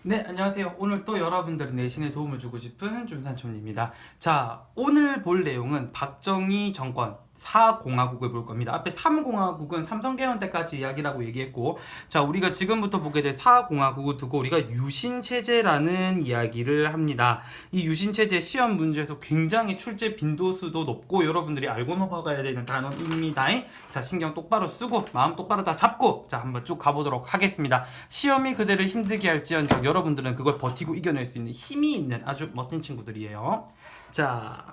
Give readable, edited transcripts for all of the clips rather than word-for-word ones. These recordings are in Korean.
네, 안녕하세요. 오늘 또 여러분들의 내신에 도움을 주고 싶은 준산촌입니다. 자, 오늘 볼 내용은 박정희 정권 4공화국을 볼 겁니다. 앞에 3공화국은 삼성개헌 때까지 이야기라고 얘기했고, 자, 우리가 지금부터 보게 될 4공화국을 두고 우리가 유신체제라는 이야기를 합니다. 이 유신체제 시험 문제에서 굉장히 출제 빈도수도 높고 여러분들이 알고 넘어가야 되는 단어입니다. 자, 신경 똑바로 쓰고 마음 똑바로 다 잡고 자, 한번 쭉 가보도록 하겠습니다. 시험이 그대를 힘들게 할지언정 여러분들은 그걸 버티고 이겨낼 수 있는 힘이 있는 아주 멋진 친구들이에요. 자,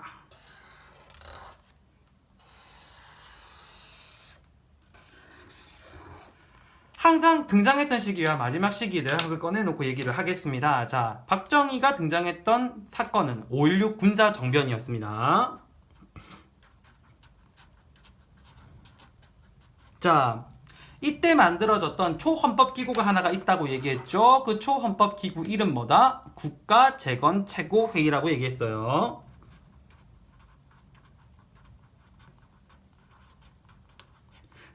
항상 등장했던 시기와 마지막 시기를 항상 꺼내놓고 얘기를 하겠습니다. 자, 박정희가 등장했던 사건은 5.16 군사정변이었습니다. 자, 이때 만들어졌던 초헌법기구가 하나가 있다고 얘기했죠. 그 초헌법기구 이름 뭐다? 국가재건최고회의라고 얘기했어요.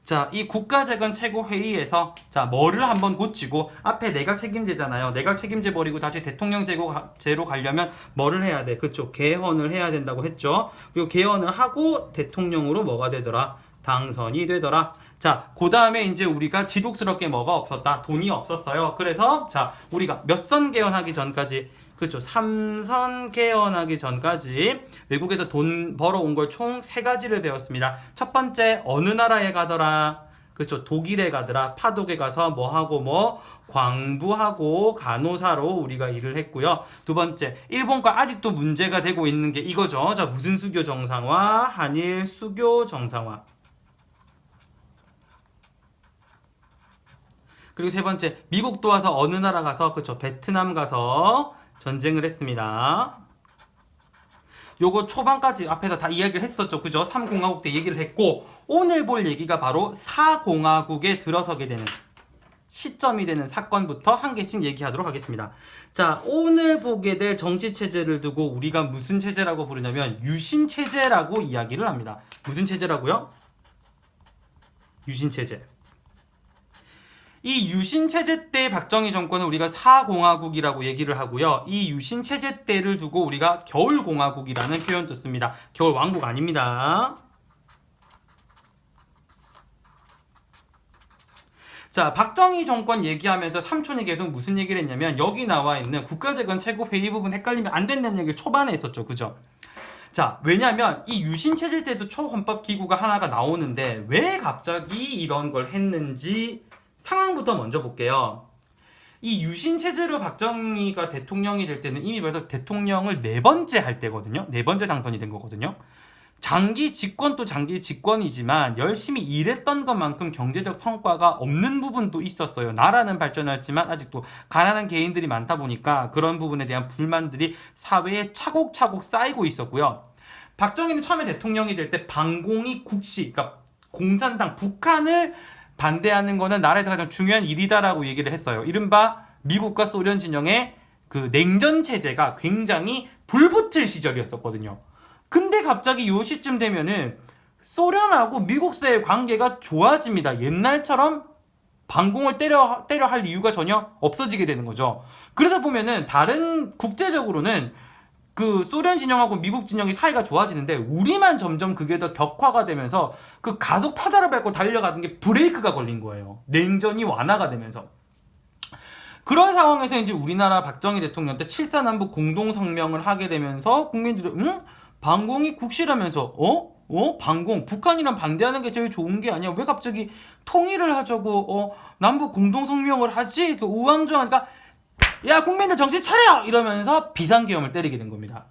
자, 이 국가재건최고회의에서 자, 뭐를 한번 고치고 앞에 내각 책임제잖아요. 내각 책임제 버리고 다시 대통령제로 가려면 뭐를 해야 돼? 그쵸? 개헌을 해야 된다고 했죠. 그리고 개헌을 하고 대통령으로 뭐가 되더라? 당선이 되더라. 자, 그 다음에 이제 우리가 지독스럽게 뭐가 없었다? 돈이 없었어요. 그래서 자, 우리가 몇 선 개헌하기 전까지 그렇죠. 3선 개헌하기 전까지 외국에서 돈 벌어온 걸 총 3가지를 배웠습니다. 첫 번째, 어느 나라에 가더라? 그렇죠. 독일에 가더라. 파독에 가서 뭐하고 뭐 광부하고 간호사로 우리가 일을 했고요. 두 번째, 일본과 아직도 문제가 되고 있는 게 이거죠. 자, 무슨 수교 정상화? 한일 수교 정상화. 그리고 세 번째, 미국도 와서 어느 나라 가서 그렇죠. 베트남 가서 전쟁을 했습니다. 요거 초반까지 앞에서 다 이야기를 했었죠. 그죠? 3공화국 때 얘기를 했고 오늘 볼 얘기가 바로 4공화국에 들어서게 되는 시점이 되는 사건부터 한 개씩 얘기하도록 하겠습니다. 자, 오늘 보게 될 정치체제를 두고 우리가 무슨 체제라고 부르냐면 유신체제라고 이야기를 합니다. 무슨 체제라고요? 유신체제. 이 유신체제 때 박정희 정권은 우리가 4공화국이라고 얘기를 하고요. 이 유신체제 때를 두고 우리가 겨울공화국이라는 표현도 씁니다. 겨울왕국 아닙니다. 자, 박정희 정권 얘기하면서 삼촌이 계속 무슨 얘기를 했냐면 여기 나와 있는 국가재건 최고회의 부분 헷갈리면 안 된다는 얘기를 초반에 했었죠. 그죠? 자, 왜냐면 이 유신체제 때도 초헌법기구가 하나가 나오는데 왜 갑자기 이런 걸 했는지 상황부터 먼저 볼게요. 이 유신체제로 박정희가 대통령이 될 때는 이미 벌써 대통령을 4번째 할 때거든요. 4번째 당선이 된 거거든요. 장기 집권도 장기 집권이지만 열심히 일했던 것만큼 경제적 성과가 없는 부분도 있었어요. 나라는 발전했지만 아직도 가난한 개인들이 많다 보니까 그런 부분에 대한 불만들이 사회에 차곡차곡 쌓이고 있었고요. 박정희는 처음에 대통령이 될 때 반공이 국시, 그러니까 공산당, 북한을 반대하는 거는 나라에서 가장 중요한 일이다라고 얘기를 했어요. 이른바 미국과 소련 진영의 그 냉전 체제가 굉장히 불붙을 시절이었었거든요. 근데 갑자기 요 시점 되면은 소련하고 미국사의 관계가 좋아집니다. 옛날처럼 반공을 때려 할 이유가 전혀 없어지게 되는 거죠. 그러다 보면은 다른 국제적으로는 그 소련 진영하고 미국 진영이 사이가 좋아지는데 우리만 점점 그게 더 격화가 되면서 그 가속 페달을 밟고 달려가던 게 브레이크가 걸린 거예요. 냉전이 완화가 되면서. 그런 상황에서 이제 우리나라 박정희 대통령 때 7.4남북 공동성명을 하게 되면서 국민들이 반공이 국시라면서 반공 북한이랑 반대하는 게 제일 좋은 게 아니야. 왜 갑자기 통일을 하자고 남북 공동성명을 하지? 그 우왕좌왕하니까 야 국민들 정신 차려! 이러면서 비상계엄을 때리게 된 겁니다.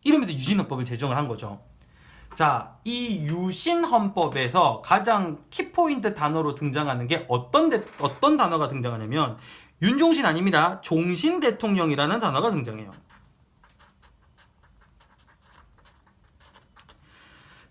이러면서 유신헌법을 제정을 한 거죠. 자, 이 유신헌법에서 가장 키포인트 단어로 등장하는 게 어떤 단어가 등장하냐면 윤종신 아닙니다. 종신 대통령이라는 단어가 등장해요.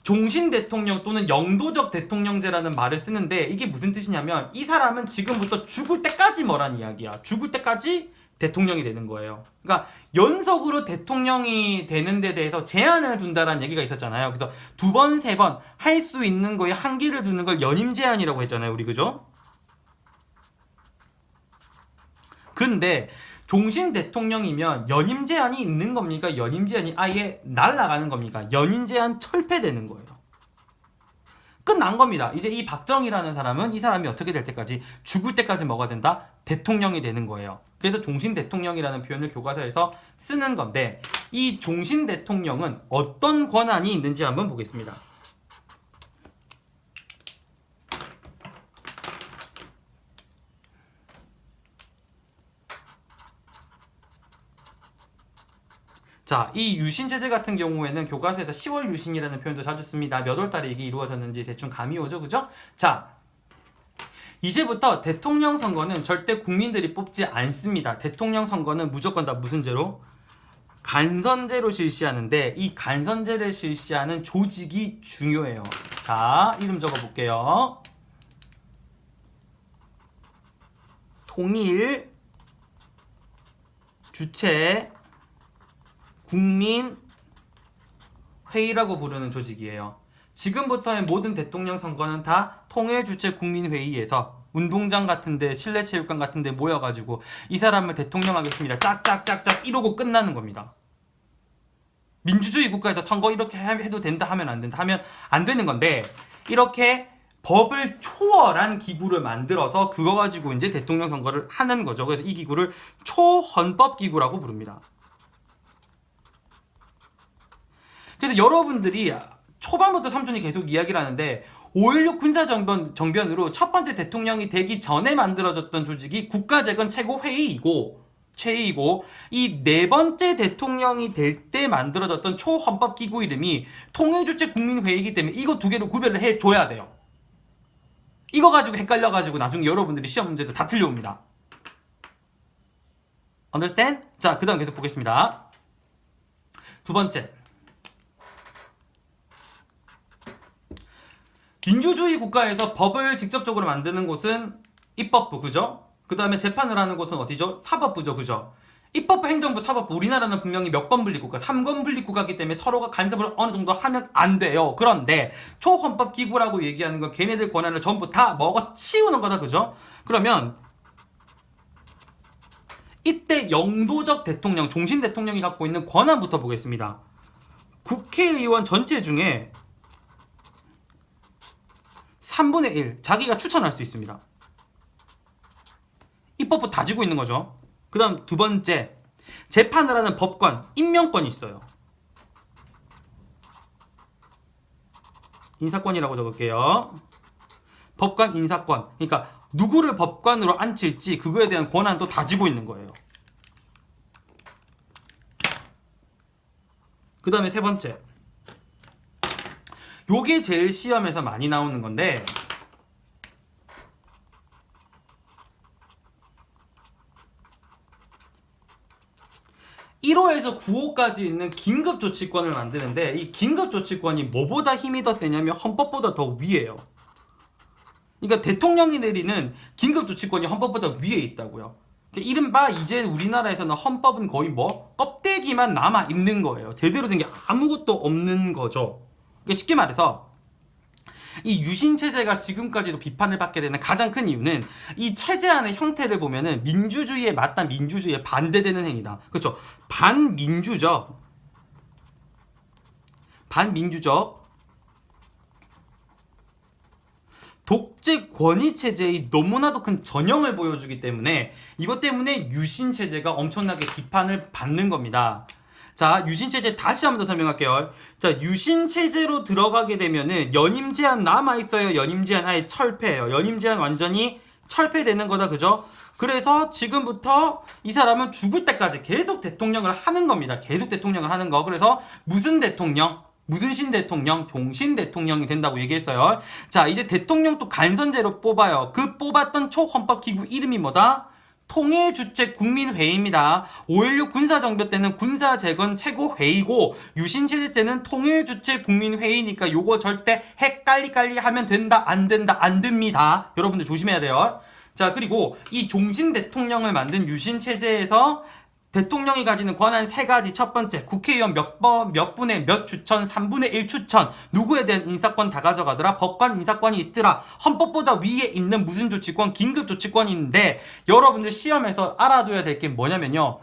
종신 대통령 또는 영도적 대통령제라는 말을 쓰는데 이게 무슨 뜻이냐면 이 사람은 지금부터 죽을 때까지 뭐란 이야기야. 죽을 때까지 대통령이 되는 거예요. 그러니까 연속으로 대통령이 되는 데 대해서 제한을 둔다라는 얘기가 있었잖아요. 그래서 2번, 3번 할 수 있는 거에 한계를 두는 걸 연임 제한이라고 했잖아요. 우리 그죠? 근데 종신 대통령이면 연임 제한이 있는 겁니까? 연임 제한이 아예 날아가는 겁니까? 연임 제한 철폐되는 거예요. 끝난 겁니다. 이제 이 박정희라는 사람은 이 사람이 어떻게 될 때까지 죽을 때까지 뭐가 된다? 대통령이 되는 거예요. 그래서 종신 대통령이라는 표현을 교과서에서 쓰는 건데 이 종신 대통령은 어떤 권한이 있는지 한번 보겠습니다. 자, 이 유신체제 같은 경우에는 교과서에서 10월 유신이라는 표현도 자주 씁니다. 몇 월 달에 이게 이루어졌는지 대충 감이 오죠, 그죠? 자, 이제부터 대통령 선거는 절대 국민들이 뽑지 않습니다. 대통령 선거는 무조건 다 무슨 제로? 간선제로 실시하는데 이 간선제를 실시하는 조직이 중요해요. 자, 이름 적어볼게요. 통일 주체 국민회의라고 부르는 조직이에요. 지금부터의 모든 대통령 선거는 다 통일주체 국민회의에서 운동장 같은데 실내체육관 같은데 모여가지고 이 사람을 대통령 하겠습니다. 짝짝짝짝 이러고 끝나는 겁니다. 민주주의 국가에서 선거 이렇게 해도 된다 하면 안 된다 하면 안 되는 건데 이렇게 법을 초월한 기구를 만들어서 그거 가지고 이제 대통령 선거를 하는 거죠. 그래서 이 기구를 초헌법기구라고 부릅니다. 그래서 여러분들이 초반부터 삼촌이 계속 이야기를 하는데 5.16 군사정변으로 첫 번째 대통령이 되기 전에 만들어졌던 조직이 국가재건 최고회의이고 이 네 번째 대통령이 될 때 만들어졌던 초헌법기구 이름이 통일주체 국민회의이기 때문에 이거 두 개로 구별을 해줘야 돼요. 이거 가지고 헷갈려가지고 나중에 여러분들이 시험 문제도 다 틀려옵니다. Understand? 자, 그 다음 계속 보겠습니다. 두 번째, 민주주의 국가에서 법을 직접적으로 만드는 곳은 입법부, 그죠? 그 다음에 재판을 하는 곳은 어디죠? 사법부죠, 그죠? 입법부, 행정부, 사법부, 우리나라는 분명히 몇 권 분립국가, 3권 분립국가이기 때문에 서로가 간섭을 어느 정도 하면 안 돼요. 그런데 초헌법기구라고 얘기하는 건 걔네들 권한을 전부 다 먹어치우는 거다, 그죠? 그러면 이때 영도적 대통령, 종신 대통령이 갖고 있는 권한부터 보겠습니다. 국회의원 전체 중에 3분의 1 자기가 추천할 수 있습니다. 입법부 다 지고 있는 거죠. 그 다음 두 번째, 재판을 하는 법관, 임명권이 있어요. 인사권이라고 적을게요. 법관 인사권. 그러니까 누구를 법관으로 앉힐지 그거에 대한 권한도 다 지고 있는 거예요. 그 다음에 세 번째, 요게 제일 시험에서 많이 나오는 건데 1호에서 9호까지 있는 긴급조치권을 만드는데 이 긴급조치권이 뭐보다 힘이 더 세냐면 헌법보다 더 위에요. 그러니까 대통령이 내리는 긴급조치권이 헌법보다 위에 있다고요. 그러니까 이른바 이제 우리나라에서는 헌법은 거의 뭐 껍데기만 남아있는 거예요. 제대로 된 게 아무것도 없는 거죠. 그러니까 쉽게 말해서 이 유신체제가 지금까지도 비판을 받게 되는 가장 큰 이유는 이 체제 안의 형태를 보면은 민주주의에 맞다 민주주의에 반대되는 행위다. 그렇죠? 반민주적 독재 권위 체제의 너무나도 큰 전형을 보여주기 때문에 이것 때문에 유신체제가 엄청나게 비판을 받는 겁니다. 자, 유신체제 다시 한번 더 설명할게요. 자, 유신체제로 들어가게 되면은 연임 제한 남아있어요? 연임 제한 아예 철폐예요? 연임 제한 완전히 철폐되는 거다, 그죠? 그래서 지금부터 이 사람은 죽을 때까지 계속 대통령을 하는 겁니다. 계속 대통령을 하는 거. 그래서 무슨 대통령? 무슨 신 대통령? 종신 대통령이 된다고 얘기했어요. 자, 이제 대통령 또 간선제로 뽑아요. 그 뽑았던 초헌법기구 이름이 뭐다? 통일주체 국민회의입니다. 5.16 군사정변 때는 군사재건 최고회의고 유신체제 때는 통일주체 국민회의니까 요거 절대 헷갈리 하면 된다 안 된다 안 됩니다. 여러분들 조심해야 돼요. 자, 그리고 이 종신 대통령을 만든 유신체제에서 대통령이 가지는 권한 세 가지. 첫 번째, 국회의원 몇 분의 몇 추천, 3분의 1 추천. 누구에 대한 인사권 다 가져가더라. 법관 인사권이 있더라. 헌법보다 위에 있는 무슨 조치권, 긴급조치권이 있는데 여러분들 시험에서 알아둬야 될 게 뭐냐면요.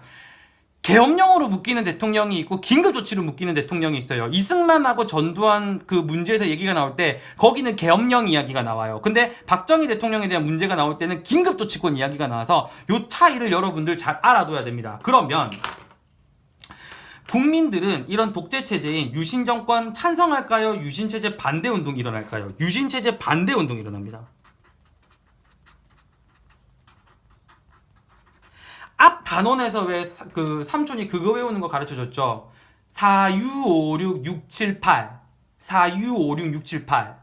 계엄령으로 묶이는 대통령이 있고 긴급조치로 묶이는 대통령이 있어요. 이승만하고 전두환 그 문제에서 얘기가 나올 때 거기는 계엄령 이야기가 나와요. 근데 박정희 대통령에 대한 문제가 나올 때는 긴급조치권 이야기가 나와서 요 차이를 여러분들 잘 알아둬야 됩니다. 그러면 국민들은 이런 독재체제인 유신정권 찬성할까요? 유신체제 반대운동 일어날까요? 유신체제 반대운동 일어납니다. 앞 단원에서 왜 그 삼촌이 그거 외우는 거 가르쳐 줬죠? 4, 6, 5, 6, 6, 7, 8. 4, 6, 5, 6, 6, 7, 8.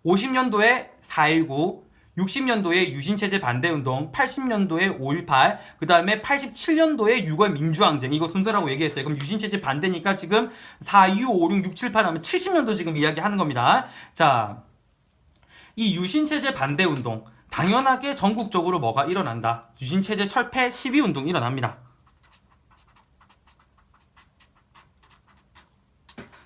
50년도에 4.19, 60년도에 유신체제 반대운동, 80년도에 5.18, 그 다음에 87년도에 6월 민주항쟁. 이거 순서라고 얘기했어요. 그럼 유신체제 반대니까 지금 4, 6, 5, 6, 6, 7, 8 하면 70년도 지금 이야기하는 겁니다. 자, 이 유신체제 반대운동. 당연하게 전국적으로 뭐가 일어난다. 유신체제 철폐 시위운동이 일어납니다.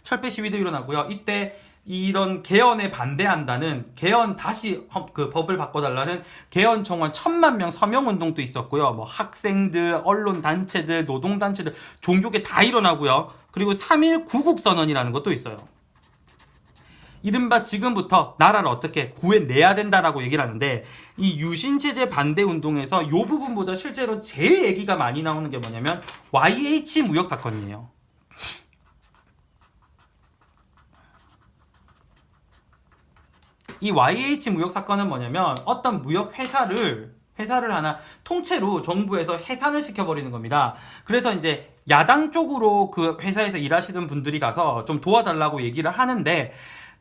철폐 시위도 일어나고요. 이때 이런 개헌에 반대한다는 개헌 다시 그 법을 바꿔달라는 개헌 청원 1000만 명 서명운동도 있었고요. 뭐 학생들, 언론 단체들, 노동 단체들, 종교계 다 일어나고요. 그리고 3.1 구국선언이라는 것도 있어요. 이른바 지금부터 나라를 어떻게 구해내야 된다라고 얘기를 하는데 이 유신체제 반대운동에서 이 부분보다 실제로 제일 얘기가 많이 나오는 게 뭐냐면 YH 무역 사건이에요. 이 YH 무역 사건은 뭐냐면 어떤 무역 회사를 하나 통째로 정부에서 해산을 시켜버리는 겁니다. 그래서 이제 야당 쪽으로 그 회사에서 일하시던 분들이 가서 좀 도와달라고 얘기를 하는데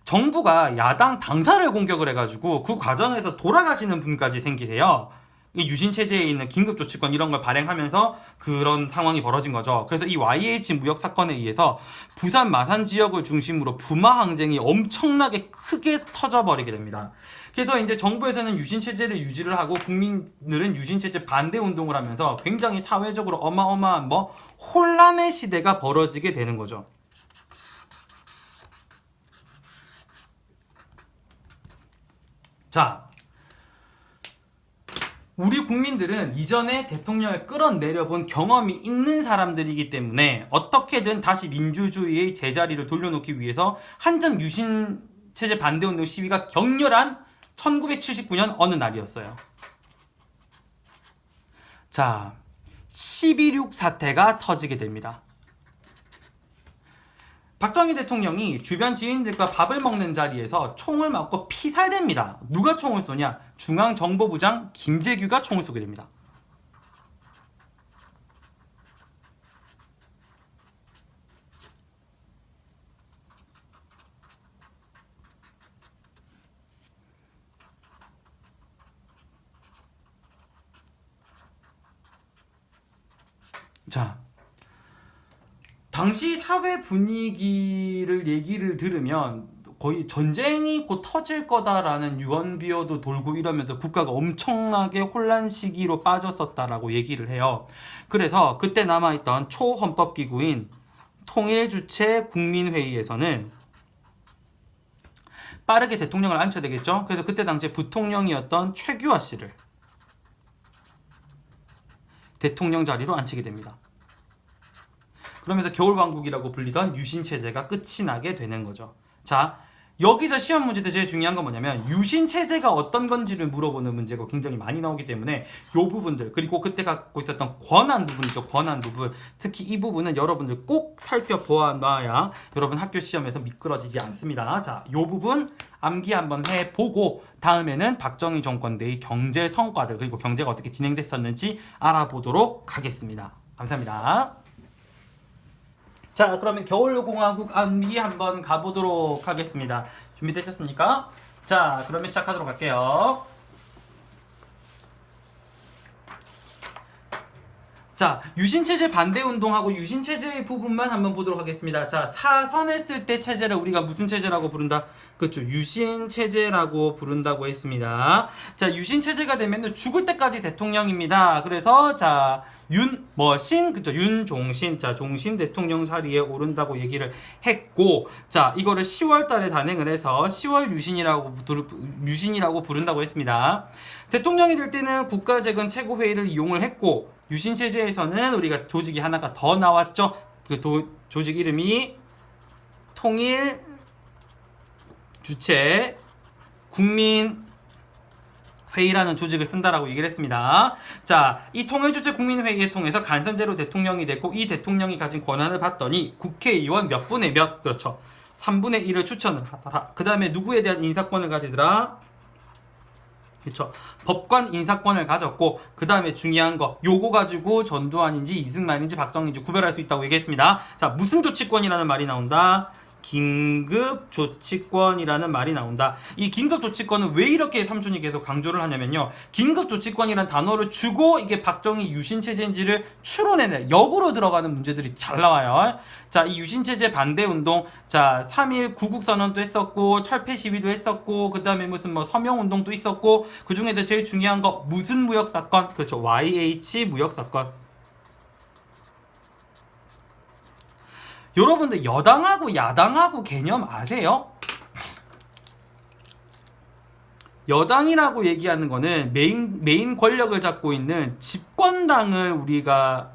정부가 야당 당사를 공격을 해가지고 그 과정에서 돌아가시는 분까지 생기세요. 유신체제에 있는 긴급조치권 이런 걸 발행하면서 그런 상황이 벌어진 거죠. 그래서 이 YH 무역 사건에 의해서 부산 마산 지역을 중심으로 부마 항쟁이 엄청나게 크게 터져버리게 됩니다. 그래서 이제 정부에서는 유신체제를 유지를 하고 국민들은 유신체제 반대 운동을 하면서 굉장히 사회적으로 어마어마한 혼란의 시대가 벌어지게 되는 거죠. 자, 우리 국민들은 이전에 대통령을 끌어내려본 경험이 있는 사람들이기 때문에 어떻게든 다시 민주주의의 제자리를 돌려놓기 위해서 한점 유신체제 반대운동 시위가 격렬한 1979년 어느 날이었어요. 자, 12.6 사태가 터지게 됩니다. 박정희 대통령이 주변 지인들과 밥을 먹는 자리에서 총을 맞고 피살됩니다. 누가 총을 쏘냐? 중앙정보부장 김재규가 총을 쏘게 됩니다. 자, 당시 사회 분위기를 얘기를 들으면 거의 전쟁이 곧 터질 거다라는 유언비어도 돌고 이러면서 국가가 엄청나게 혼란 시기로 빠졌었다라고 얘기를 해요. 그래서 그때 남아있던 초헌법기구인 통일주체 국민회의에서는 빠르게 대통령을 앉혀야 되겠죠. 그래서 그때 당시 부통령이었던 최규하 씨를 대통령 자리로 앉히게 됩니다. 그러면서 겨울왕국이라고 불리던 유신체제가 끝이 나게 되는 거죠. 자, 여기서 시험 문제 때 제일 중요한 건 뭐냐면 유신체제가 어떤 건지를 물어보는 문제가 굉장히 많이 나오기 때문에 이 부분들, 그리고 그때 갖고 있었던 권한 부분이죠. 권한 부분. 특히 이 부분은 여러분들 꼭 살펴보아놔야 여러분 학교 시험에서 미끄러지지 않습니다. 자, 이 부분 암기 한번 해보고 다음에는 박정희 정권 내의 경제 성과들, 그리고 경제가 어떻게 진행됐었는지 알아보도록 하겠습니다. 감사합니다. 자, 그러면 겨울공화국 암기 한번 가보도록 하겠습니다. 준비되셨습니까? 자, 그러면 시작하도록 할게요. 자, 유신체제 반대 운동하고 유신체제의 부분만 한번 보도록 하겠습니다. 자, 사선했을 때 체제를 우리가 무슨 체제라고 부른다? 그렇죠. 유신체제라고 부른다고 했습니다. 자, 유신체제가 되면 죽을 때까지 대통령입니다. 그래서 자, 그쵸, 윤종신, 자, 종신 대통령 자리에 오른다고 얘기를 했고, 자, 이거를 10월 달에 단행을 해서 10월 유신이라고 부른다고 했습니다. 대통령이 될 때는 국가재건 최고회의를 이용을 했고, 유신체제에서는 우리가 조직이 하나가 더 나왔죠. 그 조직 이름이 통일 주체 국민 회의라는 조직을 쓴다라고 얘기를 했습니다. 자, 이 통일주체 국민회의에 통해서 간선제로 대통령이 됐고, 이 대통령이 가진 권한을 받더니 국회의원 몇 분의 몇, 그렇죠, 3분의 1을 추천을 하더라. 그 다음에 누구에 대한 인사권을 가지더라? 그렇죠, 법관 인사권을 가졌고, 그 다음에 중요한 거, 요거 가지고 전두환인지 이승만인지 박정희인지 구별할 수 있다고 얘기했습니다. 자, 무슨 조치권이라는 말이 나온다? 긴급조치권이라는 말이 나온다. 이 긴급조치권은 왜 이렇게 삼촌이 계속 강조를 하냐면요, 긴급조치권이라는 단어를 주고 이게 박정희 유신체제인지를 추론해내 역으로 들어가는 문제들이 잘 나와요. 자, 이 유신체제 반대운동, 자, 3.1 구국선언도 했었고, 철폐 시위도 했었고, 그 다음에 무슨 뭐 서명운동도 있었고, 그 중에서 제일 중요한 거 무슨 무역사건? 그렇죠, YH 무역사건. 여러분들 여당하고 야당하고 개념 아세요? 여당이라고 얘기하는 거는 메인 권력을 잡고 있는 집권당을 우리가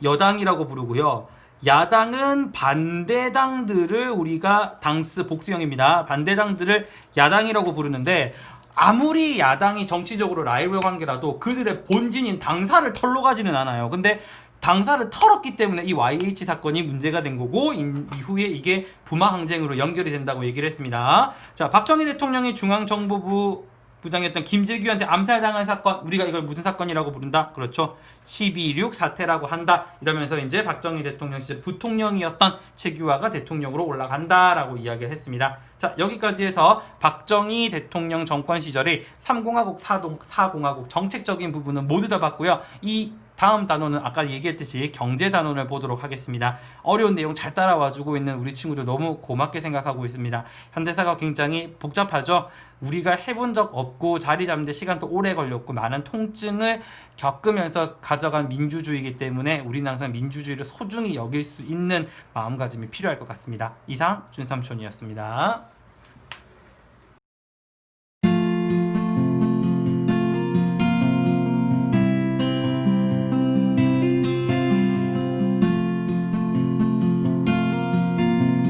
여당이라고 부르고요. 야당은 반대당들을 우리가 당스 복수형입니다. 반대당들을 야당이라고 부르는데, 아무리 야당이 정치적으로 라이벌 관계라도 그들의 본진인 당사를 털러 가지는 않아요. 근데 당사를 털었기 때문에 이 YH 사건이 문제가 된 거고, 이후에 이게 부마 항쟁으로 연결이 된다고 얘기를 했습니다. 자, 박정희 대통령이 중앙정보부 부장이었던 김재규한테 암살당한 사건, 우리가 이걸 무슨 사건이라고 부른다? 그렇죠, 12.6 사태라고 한다. 이러면서 이제 박정희 대통령 시절 부통령이었던 최규하가 대통령으로 올라간다라고 이야기를 했습니다. 자, 여기까지 해서 박정희 대통령 정권 시절의 3공화국, 4공화국 정책적인 부분은 모두 다 봤고요. 이 다음 단원은 아까 얘기했듯이 경제 단원을 보도록 하겠습니다. 어려운 내용 잘 따라와주고 있는 우리 친구들 너무 고맙게 생각하고 있습니다. 현대사가 굉장히 복잡하죠. 우리가 해본 적 없고 자리 잡는데 시간도 오래 걸렸고 많은 통증을 겪으면서 가져간 민주주의이기 때문에 우리는 항상 민주주의를 소중히 여길 수 있는 마음가짐이 필요할 것 같습니다. 이상 준삼촌이었습니다.